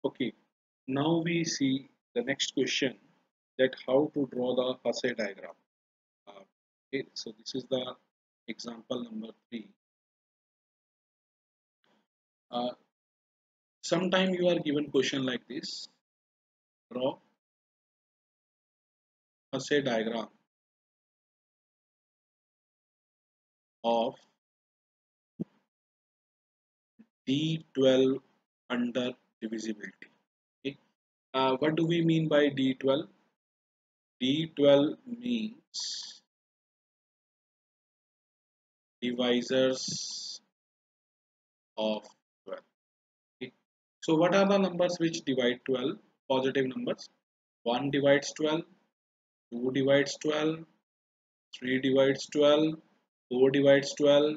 Okay, now we see the next question, that how to draw the Hasse diagram. Uh, okay, so this is the example number 3. Uh, Sometime you are given question like this: draw Hasse diagram of D12 under divisibility. Okay. What do we mean by D12? D12 means divisors of 12. Okay. So what are the numbers which divide 12? Positive numbers. 1 divides 12, 2 divides 12, 3 divides 12, 4 divides 12,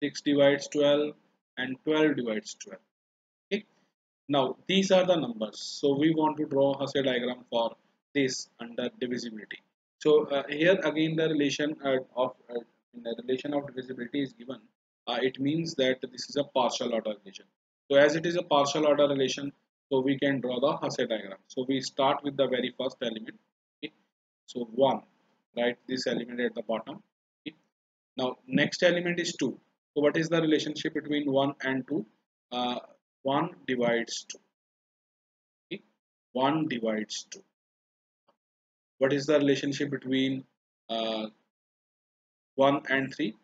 6 divides 12, and 12 divides 12. Okay. Now these are the numbers. So we want to draw Hasse diagram for this under divisibility. So here again the relation in the relation of divisibility is given. It means that this is a partial order relation. So as it is a partial order relation, so we can draw the Hasse diagram. So we start with the very first element. Okay. So 1, write this element at the bottom. Okay. Now next element is 2. So what is the relationship between 1 and 2? Uh, 1 divides 2. Okay. 1 divides 2. What is the relationship between 1 and 3?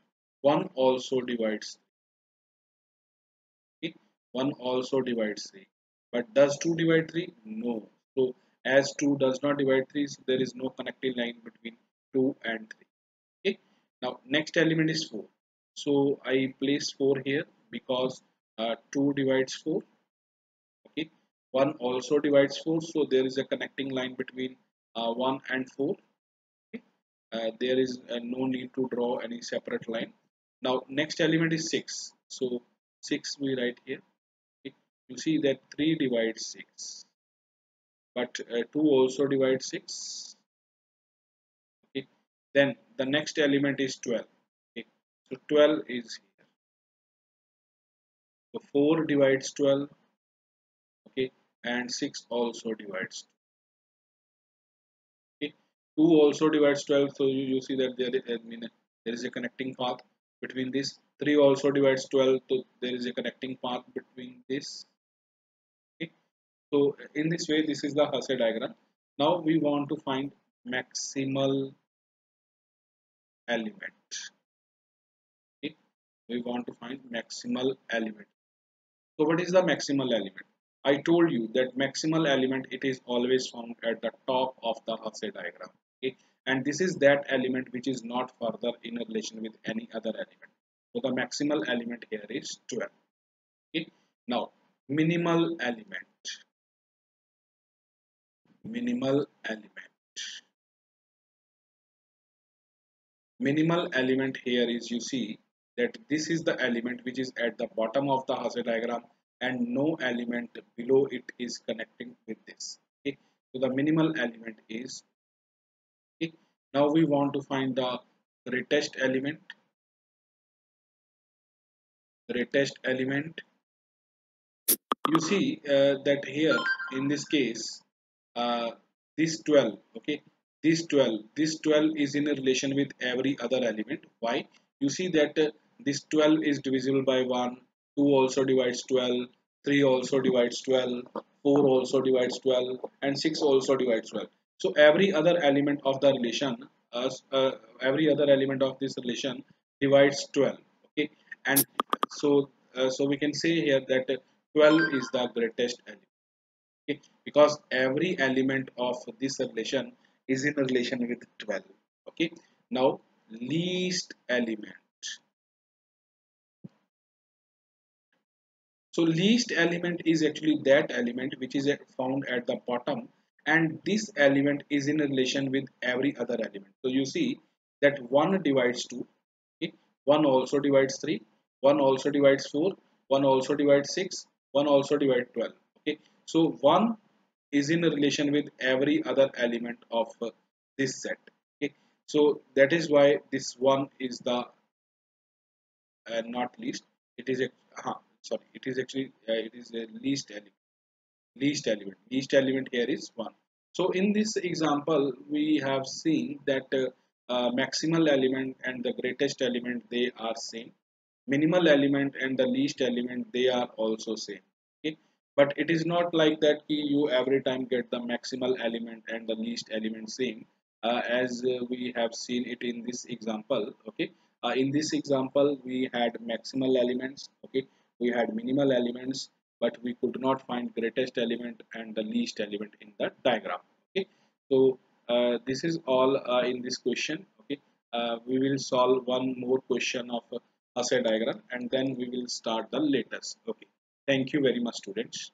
1 also divides 3. 1 also divides 3. But does 2 divide 3? No. So as 2 does not divide 3, so there is no connecting line between 2 and 3. Okay. Now next element is 4. So I place 4 here because 2 divides 4. Okay. 1 also divides 4. So there is a connecting line between 1 and 4. Okay. There is no need to draw any separate line. Now next element is 6. So 6 we write here. Okay. You see that 3 divides 6, but 2 also divides 6. Okay. Then the next element is 12. Okay. So 12 is here. So 4 divides 12. Okay. And 6 also divides. Okay. 2 also divides 12. So you see that there is a connecting path between this. 3 also divides 12. So there is a connecting path between this. Okay. So in this way, this is the Hasse diagram. Now we want to find maximal element. Okay. We want to find maximal element. So what is the maximal element? I told you that maximal element, it is always found at the top of the Hasse diagram. Okay. And this is that element which is not further in a relation with any other element. So the maximal element here is 12. Okay. Now minimal element. Minimal element. Minimal element here is, you see that this is the element which is at the bottom of the Hasse diagram, and no element below it is connecting with this. Okay. So the minimal element is, okay. Now we want to find the greatest element. Greatest element, you see that here in this case, uh, this 12, okay, this 12 is in a relation with every other element. Why? You see that this 12 is divisible by 1, 2 also divides 12, 3 also divides 12, 4 also divides 12, and 6 also divides 12. So every other element of the relation, every other element of this relation divides 12. Okay. And so we can say here that 12 is the greatest element. Okay, because every element of this relation is in a relation with 12. Okay. Now least element. So least element is actually that element which is found at the bottom, and this element is in a relation with every other element. So you see that 1 divides 2. Okay. 1 also divides 3, 1 also divides 4, 1 also divides 6, 1 also divides 12. Okay. So 1 is in a relation with every other element of this set. Okay. So that is why this one is the not least. It is a sorry. It is actually it is a least element. least element here is 1. So in this example we have seen that maximal element and the greatest element they are same, minimal element and the least element they are also same. Okay, but it is not like that you every time get the maximal element and the least element same, as we have seen it in this example. Okay, in this example we had maximal elements, okay, we had minimal elements, but we could not find greatest element and the least element in the diagram. Okay, so this is all in this question. Okay, we will solve one more question of assay diagram and then we will start the latest. Okay, thank you very much students.